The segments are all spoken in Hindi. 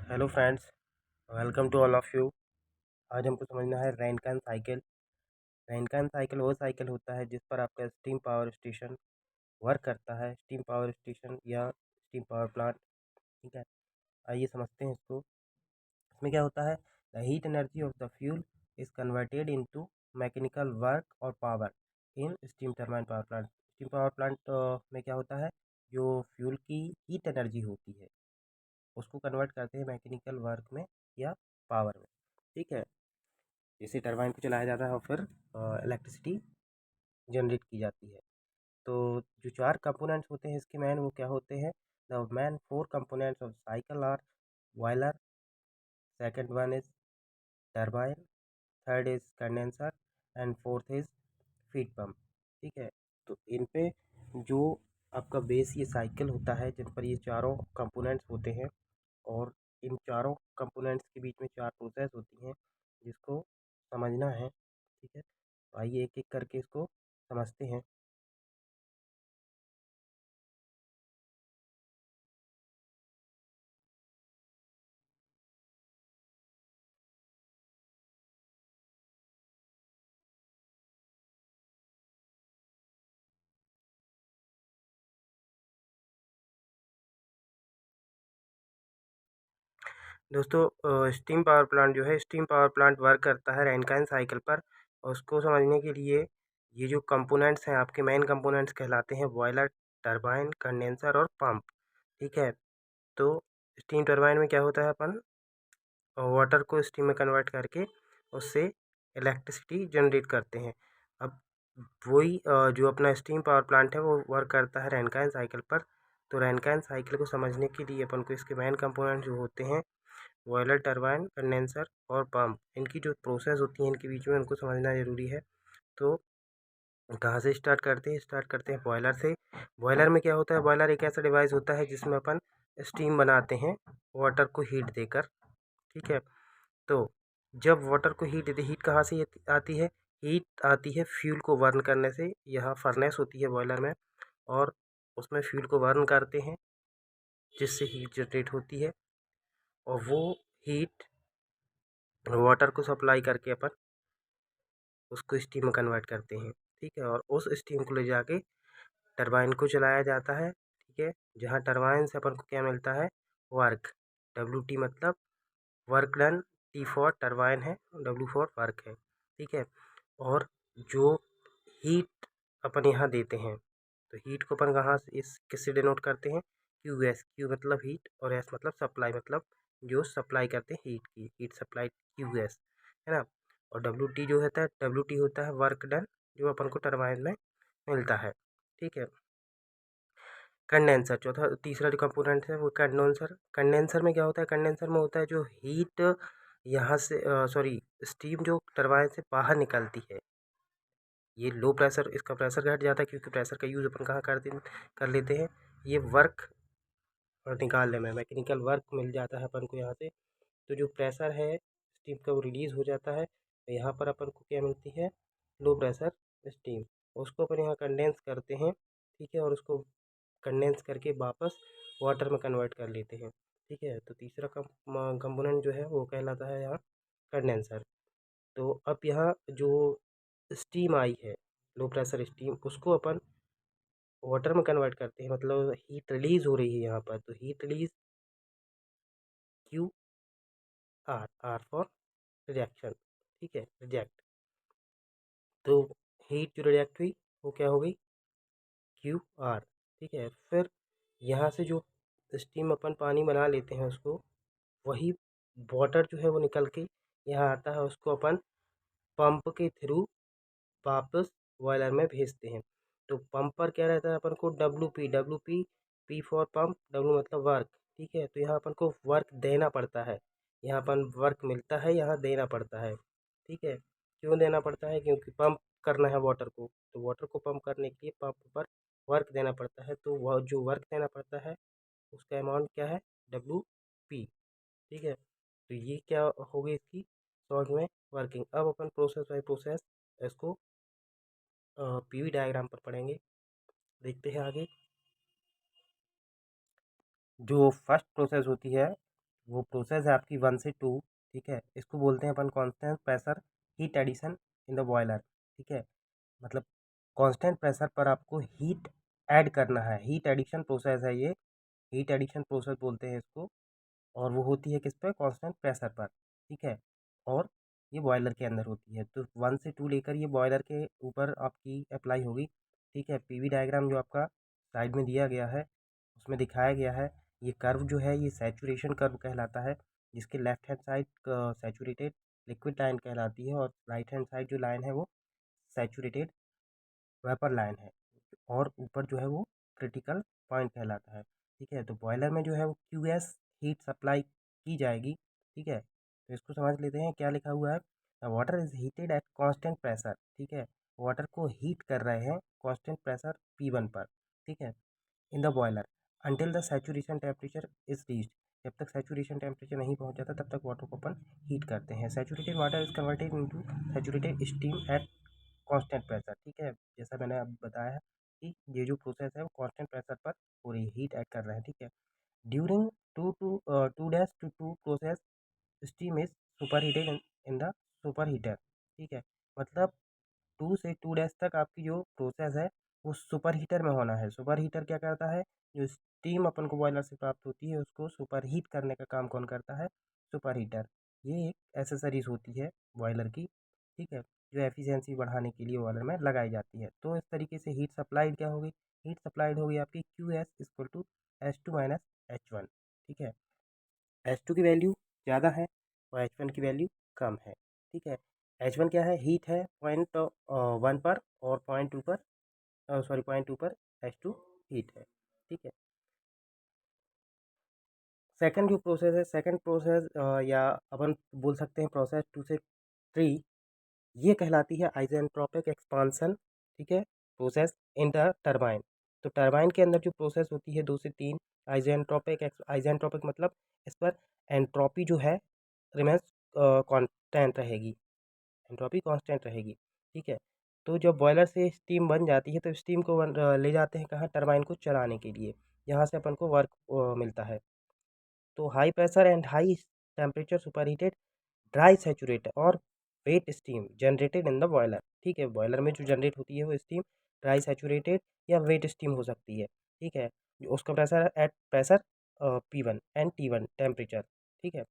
Hello friends, welcome to all of you. आज हमको समझना है रैनकान साइकिल। रैनकान साइकिल वो साइकिल होता है जिस पर आपका स्टीम पावर स्टेशन वर्क करता है। स्टीम पावर स्टेशन या स्टीम पावर प्लांट। ठीक है, आइए समझते हैं इसको। इसमें क्या होता है, the heat energy of the fuel is converted into mechanical work और power in steam turbine power plant. Steam power plant में क्या होता है, जो फ्यूल की हीट एनर्जी होती है उसको कन्वर्ट करते हैं मैकेनिकल वर्क में या पावर में। ठीक है, जिससे टरबाइन को चलाया जाता है और फिर इलेक्ट्रिसिटी जनरेट की जाती है। तो जो चार कंपोनेंट्स होते हैं इसके मैन, वो क्या होते हैं, the main four components of cycle are boiler, second one is turbine, third is condenser and fourth is feed pump. ठीक है, तो इन पे जो आपका बेस ये साइकिल होता है जिन पर ये चारों कंपोनेंट्स होते हैं, और इन चारों कंपोनेंट्स के बीच में चार प्रोसेस होती हैं जिसको समझना है। ठीक है, तो आइए एक एक करके इसको समझते हैं। दोस्तों, स्टीम पावर प्लांट जो है, स्टीम पावर प्लांट वर्क करता है रैनकाइन साइकिल पर। और उसको समझने के लिए ये जो कंपोनेंट्स हैं आपके मेन कंपोनेंट्स कहलाते हैं बॉयलर, टरबाइन, कंडेंसर और पंप। ठीक है, तो स्टीम टरबाइन में क्या होता है, अपन वाटर को स्टीम में कन्वर्ट करके उससे इलेक्ट्रिसिटी जनरेट करते हैं। अब वही जो अपना स्टीम पावर प्लांट है वो वर्क करता है रैनकाइन साइकिल पर। तो रैनकाइन साइकिल को समझने के लिए अपन को इसके मेन कंपोनेंट जो होते हैं बॉयलर, टरबाइन, कंडेंसर और पंप, इनकी जो प्रोसेस होती है इनके बीच में उनको समझना ज़रूरी है। तो कहाँ से स्टार्ट करते हैं बॉयलर से। बॉयलर में क्या होता है, बॉयलर एक ऐसा डिवाइस होता है जिसमें अपन स्टीम बनाते हैं वाटर को हीट देकर। ठीक है, तो जब वाटर को हीट देते, हीट कहाँ से आती है, हीट आती है फ्यूल को बर्न करने से। यहाँ फर्नेस होती है बॉयलर में, और उसमें फ्यूल को बर्न करते हैं जिससे हीट जनरेट होती है, और वो हीट वाटर को सप्लाई करके अपन उसको स्टीम में कन्वर्ट करते हैं। ठीक है, और उस स्टीम को ले जाके टरबाइन को चलाया जाता है। ठीक है, जहाँ टरबाइन से अपन को क्या मिलता है, वर्क। WT मतलब work done, T for turbine है, W फॉर वर्क है। ठीक है, और जो हीट अपन यहाँ देते हैं, तो हीट को अपन कहाँ से, इस किससे डिनोट करते हैं, QS। Q मतलब हीट और S मतलब सप्लाई, मतलब जो सप्लाई करते हैं हीट की, हीट सप्लाई QS है ना। और WT जो होता है, WT होता है वर्क डन, जो अपन को टरबाइन में मिलता है। ठीक है, कंडेंसर चौथा, तीसरा जो कंपोनेंट है वो कंडेंसर। कंडेंसर में क्या होता है, कंडेंसर में होता है जो हीट यहाँ से सॉरी स्टीम जो टरबाइन से बाहर निकलती है। ये लो प्रेशर, इसका प्रेशर घट जाता है क्योंकि प्रेशर का यूज़ अपन कहाँ कर लेते हैं, ये वर्क निकालने में, मैकेनिकल वर्क मिल जाता है अपन को यहाँ से। तो जो प्रेशर है स्टीम का वो रिलीज़ हो जाता है, तो यहाँ पर अपन को क्या मिलती है, लो प्रेशर स्टीम। उसको अपन यहाँ कंडेंस करते हैं। ठीक है, और उसको कंडेंस करके वापस वाटर में कन्वर्ट कर लेते हैं। ठीक है, तो तीसरा कंपोनेंट जो है वो कहलाता है यहाँ कंडेंसर। तो अब यहाँ जो स्टीम आई है, लो प्रेशर स्टीम, उसको अपन वाटर में कन्वर्ट करते हैं, मतलब हीट रिलीज़ हो रही है यहाँ पर, तो heat release QR, R for rejection. ठीक है, रिजेक्ट। तो हीट जो रिजेक्ट हुई वो क्या हो गई, QR। ठीक है, फिर यहाँ से जो स्टीम अपन पानी बना लेते हैं उसको, वही वाटर जो है वो निकल के यहाँ आता है, उसको अपन पंप के थ्रू वापस बॉयलर में भेजते हैं। तो पंप पर क्या रहता है, अपन को WP, P for pump, W मतलब वर्क। ठीक है, तो यहाँ अपन को वर्क देना पड़ता है, यहाँ अपन वर्क मिलता है, यहाँ देना पड़ता है। ठीक है, क्यों देना पड़ता है, क्योंकि पंप करना है वाटर को, तो वाटर को पंप करने के लिए पंप पर वर्क देना पड़ता है। तो वह जो वर्क देना पड़ता है उसका अमाउंट क्या है, WP। ठीक है, तो ये क्या हो गई इसकी शॉर्ट में वर्किंग। अब अपन प्रोसेस बाय प्रोसेस इसको PV डायग्राम पर पढ़ेंगे। देखते हैं आगे। जो फर्स्ट प्रोसेस होती है वो प्रोसेस है आपकी 1 से 2, ठीक है। इसको बोलते हैं अपन constant pressure heat addition in the boiler, ठीक है। मतलब कांस्टेंट प्रेशर पर आपको हीट ऐड करना है, हीट एडिशन प्रोसेस है ये, हीट एडिशन प्रोसेस बोलते हैं इसको। और वो होती है किस पे, कांस्टेंट प्रेशर पर, ठीक है। और ये बॉयलर के अंदर होती है, तो 1 से 2 लेकर ये बॉयलर के ऊपर आपकी अप्लाई होगी, ठीक है। पीवी डायग्राम जो आपका साइड में दिया गया है उसमें दिखाया गया है। ये कर्व जो है ये सैचुरेशन कर्व कहलाता है, जिसके left hand side saturated liquid line कहलाती है और राइट हैंड साइड जो लाइन है वो सैचुरेटेड वेपर लाइन है, और ऊपर जो है वो क्रिटिकल पॉइंट कहलाता है, ठीक है। तो बॉयलर में जो है वो QS हीट सप्लाई की जाएगी, ठीक है। तो इसको समझ लेते हैं क्या लिखा हुआ है। The water is heated at constant pressure, ठीक है। वाटर को हीट कर रहे हैं कांस्टेंट प्रेशर P1 पर, ठीक है, इन the boiler until the saturation temperature is reached. जब तक सैचुरेशन टेम्परेचर नहीं पहुंच जाता तब तक वाटर को अपन हीट करते हैं। Saturated water is converted into saturated steam at constant pressure, ठीक है। जैसा मैंने अब बताया है कि ये जो प्रोसेस है वो कांस्टेंट प्रेशर पर हो रही है, हीट ऐड कर रहे हैं, ठीक है। During 2 to 2 process steam is super heated in the super heater, ठीक है। मतलब 2 से 2 तक आपकी जो प्रोसेस है वो सुपर हीटर में होना है। सुपर हीटर क्या करता है, जो स्टीम अपन को बॉयलर से प्राप्त होती है उसको सुपर हीट करने का काम कौन करता है, सुपर हीटर। ये एक एसेसरीज होती है बॉयलर की, ठीक है, जो एफिशिएंसी बढ़ाने के लिए बॉयलर में लगाई जाती है। तो इस तरीके से हीट सप्लाइड क्या होगी, हीट सप्लाइड होगी आपकी QS equal to H2 minus H1, ठीक है। H2 की वैल्यू ज़्यादा है और H1 की वैल्यू कम है, ठीक है। H1 क्या है, हीट है 0.1 पर, और 0.2 पर, सॉरी 0.2 पर H2 हीट है, ठीक है। सेकंड जो प्रोसेस है, सेकंड प्रोसेस या अपन बोल सकते हैं प्रोसेस 2 से 3, ये कहलाती है आइसेंट्रोपिक एक्सपांसन, ठीक है, प्रोसेस इन द टरबाइन। तो टरबाइन के अंदर जो प्रोसेस होती है 2 से 3, आइसेंट्रोपिक मतलब इस पर एंट्रोपी जो है रिमेंस कांस्टेंट रहेगी, एंट्रोपी कांस्टेंट रहेगी, ठीक है। तो जब बॉयलर से स्टीम बन जाती है तो स्टीम को ले जाते हैं कहाँ, टरबाइन को चलाने के लिए, यहाँ से अपन को वर्क मिलता है। तो high pressure and high temperature superheated dry saturated और wet steam generated in the boiler, ठीक है। बॉयलर में जो जनरेट होती है वो स्टीम ड्राई सैचुरेटेड या वेट स्टीम हो सकती है, ठीक है। उसका pressure at pressure P1 and T1 temperature, ठीक है,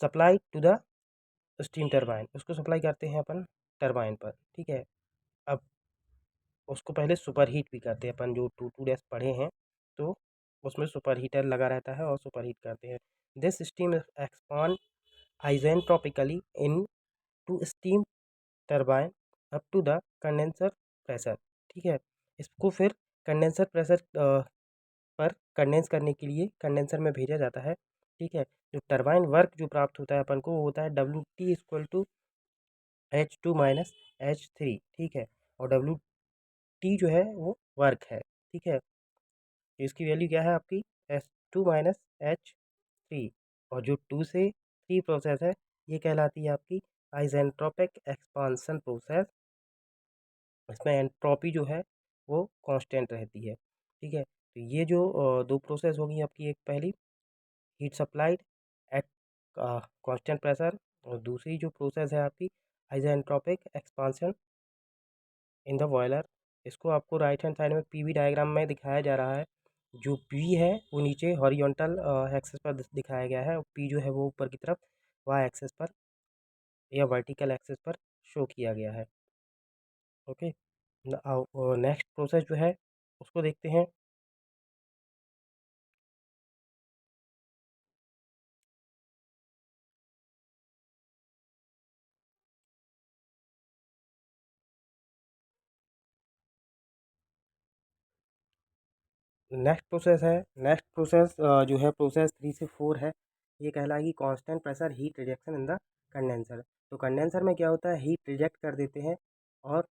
supply to the steam turbine, उसको सप्लाई करते हैं अपन टरबाइन पर, ठीक है। अब उसको पहले सुपर हीट भी करते हैं अपन, जो 2 पढ़े हैं तो उसमें सुपर हीटर लगा रहता है और सुपर हीट करते हैं। This steam expand isentropically into steam turbine up to the condenser pressure, ठीक है। इसको फिर कंडेंसर प्रेशर पर कंडेंस करने के लिए कंडेंसर में भेजा जाता है, ठीक है। जो टरबाइन वर्क जो प्राप्त होता है अपन को वो होता है WT equal to H2 minus H3, ठीक है। और WT जो है वो वर्क है, ठीक है। तो इसकी वैल्यू क्या है आपकी, H2 माइनस H3। और जो 2 से 3 प्रोसेस है ये कहलाती है आपकी आइसेंट्रोपिक एक्सपांसन प्रोसेस। इसमें एंट्रोपी जो है वो कांस्टेंट रहती है, ठीक है। तो ये जो दो प्रोसेस होगी आपकी, एक पहली heat supplied at constant pressure, और दूसरी जो प्रोसेस है आपकी isentropic expansion in the boiler. इसको आपको राइट हैंड साइड में पीवी डायग्राम में दिखाया जा रहा है। जो पी है वो नीचे हॉरिजॉन्टल एक्सेस पर दिखाया गया है, और पी जो है वो ऊपर की तरफ वाई एक्सेस पर या वर्टिकल एक्सेस पर शो किया गया है, ओके। नेक्स्ट प्रोसेस जो है उसको देखते हैं। नेक्स्ट प्रोसेस जो है प्रोसेस 3 से 4 है, ये कहलाएगी constant pressure heat rejection in the condenser. तो कंडेंसर में क्या होता है, हीट रिजेक्ट कर देते हैं, और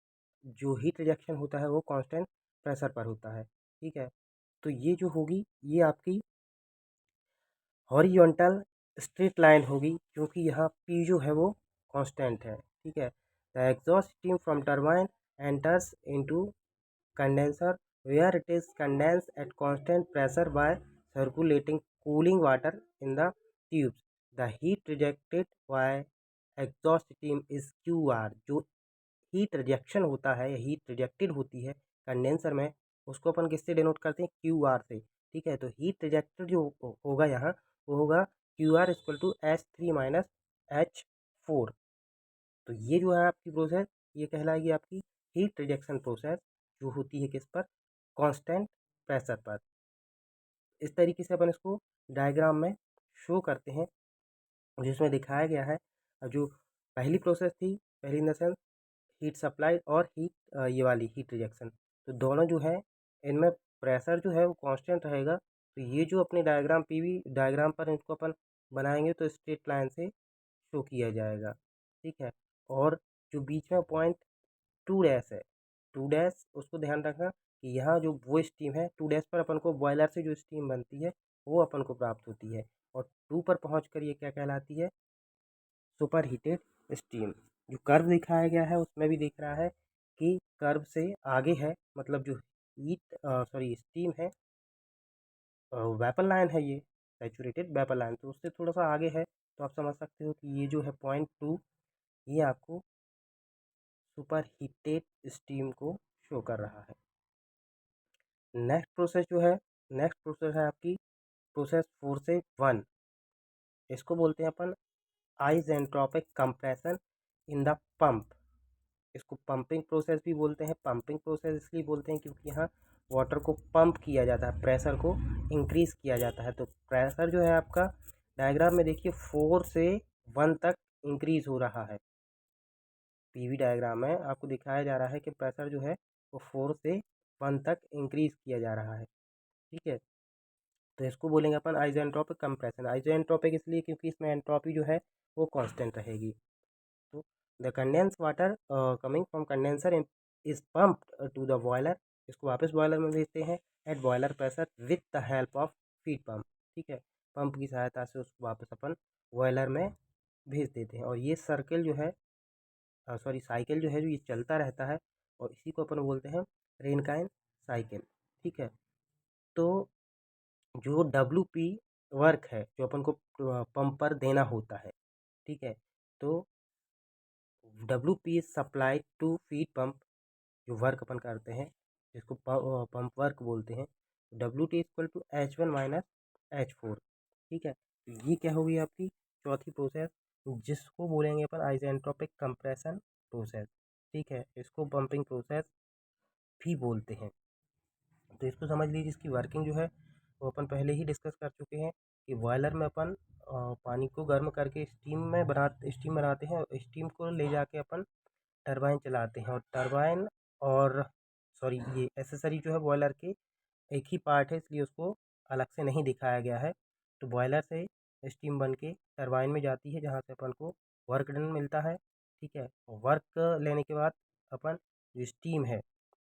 जो हीट रिजेक्शन होता है वो कांस्टेंट प्रेशर पर होता है, ठीक है। तो ये जो होगी ये आपकी हॉरिजॉन्टल स्ट्रेट लाइन होगी, क्योंकि यहाँ पी जो है वो कांस्टेंट है, ठीक है। The exhaust steam from turbine enters into condenser where it is condensed at constant pressure by circulating cooling water in the tubes. The heat rejected bye exhaust steam is QR। जो हीट रिजेक्शन होता है या हीट रिजेक्टेड होती है कंडेंसर में, उसको अपन किससे डिनोट करते हैं? QR से। ठीक है, तो हीट रिजेक्टेड जो होगा यहाँ, वो होगा QR equal to H3 - H4। तो ये जो है आपकी प्रोसेस, ये कहलाएगी आपकी हीट रिजेक्शन प्रोसेस, जो होती है किस पर? कांस्टेंट प्रेशर पर। इस तरीके से अपन इसको डायग्राम में शो करते हैं, जिसमें दिखाया गया है जो पहली प्रोसेस थी, पहली in the sense heat supply और हीट ये वाली हीट रिजेक्शन, तो दोनों जो है इनमें प्रेशर जो है वो कांस्टेंट रहेगा। तो ये जो अपनी डायग्राम पीवी डायग्राम पर इसको अपन बनाएंगे तो स्ट्रेट लाइन से शो किया जाएगा। ठीक है, और जो बीच में पॉइंट 2 डैश है, 2 डैश उसको ध्यान रखना कि यहाँ जो वो स्टीम है 2 डैश पर अपन को बॉयलर से जो स्टीम बनती है वो अपन को प्राप्त होती है, और 2 पर पहुँच कर ये क्या कहलाती है? Super heated steam. जो कर्व दिखाया गया है उसमें भी दिख रहा है कि कर्व से आगे है, मतलब जो स्टीम है, वेपर लाइन है, ये सैचुरेटेड वेपर लाइन, तो उससे थोड़ा सा आगे है। तो आप समझ सकते हो कि ये जो है पॉइंट 2, ये आपको सुपर हीटेड स्टीम को शो कर रहा है। नेक्स्ट प्रोसेस है आपकी प्रोसेस 4 से 1। इसको बोलते हैं अपन isentropic compression in the pump. इसको पंपिंग प्रोसेस भी बोलते हैं। पंपिंग प्रोसेस इसलिए बोलते हैं क्योंकि यहाँ वाटर को पंप किया जाता है, प्रेशर को इंक्रीज किया जाता है। तो प्रेशर जो है आपका डायग्राम में देखिए 4 से 1 तक इंक्रीज हो रहा है। पीवी डायग्राम में आपको दिखाया जा रहा है कि प्रेशर जो है वो 4 से 1 तक इंक्रीज किया जा रहा है। ठीक है, तो इसको बोलेंगे अपन आइसेंट्रोपिक कंप्रेशन। आइसेंट्रोपिक इसलिए क्योंकि इसमें एंट्रोपी जो है वो कांस्टेंट रहेगी। तो the condense water coming from condenser is pumped to the boiler. इसको वापस बॉयलर में भेजते हैं at boiler pressure with the help of feed pump. ठीक है, पंप की सहायता से उसको वापस अपन बॉयलर में भेज देते हैं, और ये सर्किल जो है साइकिल जो है जो ये चलता रहता है, और इसी को अपन बोलते हैं रेनकाइन साइकिल। ठीक है, तो जो WP वर्क है जो अपन को पंप पर देना होता है, ठीक है, तो WP is supplied to feed pump. जो वर्क अपन करते हैं जिसको पंप वर्क बोलते हैं, WT equal to H1 - H4। ठीक है, तो ये क्या होगी आपकी चौथी प्रोसेस, जिसको बोलेंगे अपन आइसेंट्रोपिक कंप्रेशन प्रोसेस। ठीक है, इसको पंपिंग प्रोसेस भी बोलते हैं। तो इसको समझ लीजिए, इसकी वर्किंग जो है वो अपन पहले ही डिस्कस कर चुके हैं कि बॉयलर में अपन पानी को गर्म करके स्टीम बनाते हैं, और स्टीम को ले जाके अपन टरबाइन चलाते हैं, और टरबाइन और ये एसेसरी जो है बॉयलर के एक ही पार्ट है, इसलिए उसको अलग से नहीं दिखाया गया है। तो बॉयलर से स्टीम बन के टरबाइन में जाती है, जहाँ से अपन को वर्क डन मिलता है। ठीक है, वर्क लेने के बाद अपन जो स्टीम है,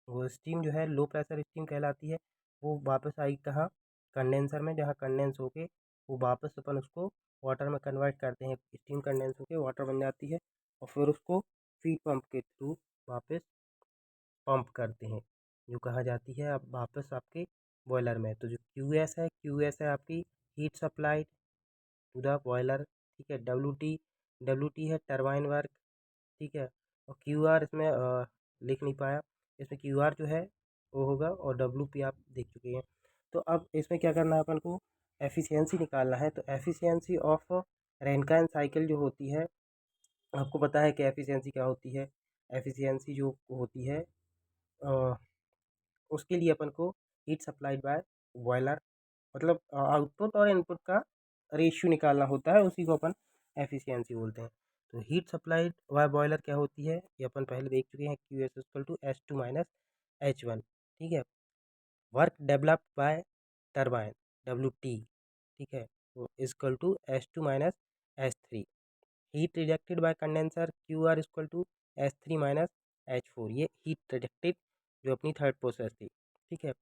वो स्टीम जो है लो प्रेशर स्टीम कहलाती है। वो वापस आएगी कहाँ? कंडेंसर में, जहाँ कंडेंस होके वो वापस अपन उसको वाटर में कन्वर्ट करते हैं। स्टीम कंडेंस होके वाटर बन जाती है, और फिर उसको फीड पंप के थ्रू वापस पंप करते हैं, जो कहाँ जाती है अब वापस आपके बॉयलर में। तो जो QS है आपकी heat supply to the boiler. ठीक है, WT है टरबाइन वर्क। ठीक है, और QR इसमें लिख नहीं पाया, इसमें QR जो है वो होगा, और WP आप देख चुके हैं। तो अब इसमें क्या करना है अपन को? एफिशिएंसी निकालना है। तो एफिशिएंसी ऑफ रेनकाइन साइकिल जो होती है, आपको पता है कि एफिशिएंसी क्या होती है। एफिशिएंसी जो होती है अ, उसके लिए अपन को हीट सप्लाइड बाय बॉयलर, मतलब आउटपुट और इनपुट का रेशियो निकालना होता है, उसी को अपन एफिशिएंसी बोलते हैं। तो हीट सप्लाइड बाय बॉयलर क्या होती है, ये अपन पहले देख चुके हैं। QS equal to H2 - H1। ठीक है, work developed by turbine WT। ठीक है, वो equal to H2 - H3। Heat rejected by condenser QR equal to H3 - H4। ये हीट रिजेक्टेड जो अपनी थर्ड प्रोसेस थी। ठीक है,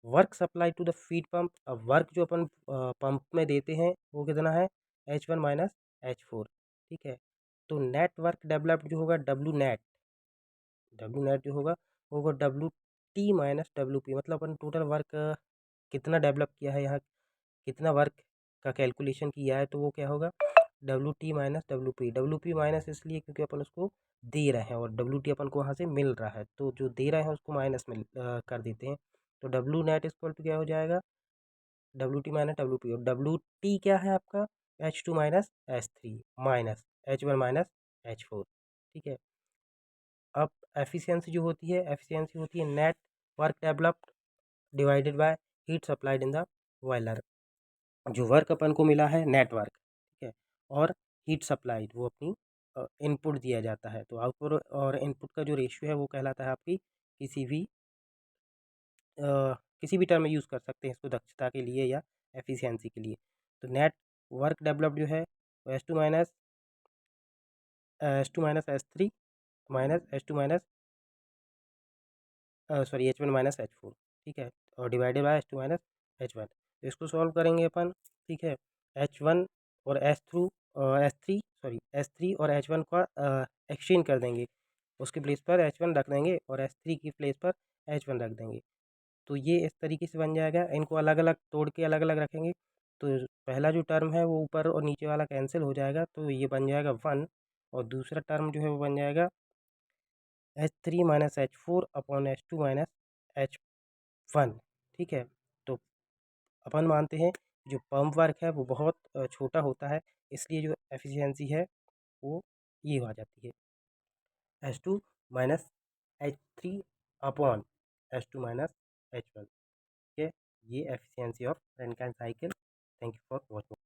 work supply to the feed pump. अब वर्क जो अपन पंप में देते हैं वो कितना है? H1 - H4। ठीक है, तो नेट वर्क डेवलप्ड जो होगा डब्ल्यू नेट जो होगा वो होगा WT - WP। मतलब अपन टोटल वर्क कितना डेवलप किया है, यहाँ कितना वर्क का कैलकुलेशन किया है तो वो क्या होगा, W T minus W P. W P minus इसलिए क्योंकि अपन उसको दे रहे हैं और डब्ल्यू टी अपन को वहाँ से मिल रहा है, तो जो दे रहे हैं उसको माइनस में कर देते हैं। तो डब्ल्यू नेट इक्वल टू क्या हो जाएगा, W T minus W P. और डब्ल्यू टी क्या है आपका, H two minus h three minus h one minus H four. ठीक है। अब एफिशिएंसी जो होती है, एफिशिएंसी होती है net work developed divided by heat supplied in the boiler. जो वर्क अपन को मिला है नेटवर्क, ठीक है, और हीट सप्लाइड वो अपनी इनपुट दिया जाता है। तो आउटपुट और इनपुट का जो रेशियो है वो कहलाता है आपकी किसी भी किसी भी टर्म में यूज़ कर सकते हैं इसको, दक्षता के लिए या एफिशिएंसी के लिए। तो नेट वर्क डेवलप्ड जो है वो H two minus h three minus h one minus H four. ठीक है, और divided by H two minus h one. तो इसको सॉल्व करेंगे अपन। ठीक है, एच वन और एच थ्री और एच वन का एक्सचेंज कर देंगे, उसके प्लेस पर एच वन रख देंगे और एच थ्री की प्लेस पर एच वन रख देंगे। तो ये इस तरीके से बन जाएगा। इनको अलग अलग तोड़ के अलग अलग रखेंगे तो पहला जो टर्म है वो ऊपर और नीचे वाला कैंसिल हो जाएगा, तो ये बन जाएगा वन। और दूसरा टर्म जो है वो बन जाएगा H three minus H four upon h two minus h one. ठीक है, तो अपन मानते हैं जो पंप वर्क है वो बहुत छोटा होता है, इसलिए जो एफिशिएंसी है वो ये हो जाती है h two minus h three upon h two minus h one. ठीक है, ये efficiency of Rankine cycle. Thank you for watching.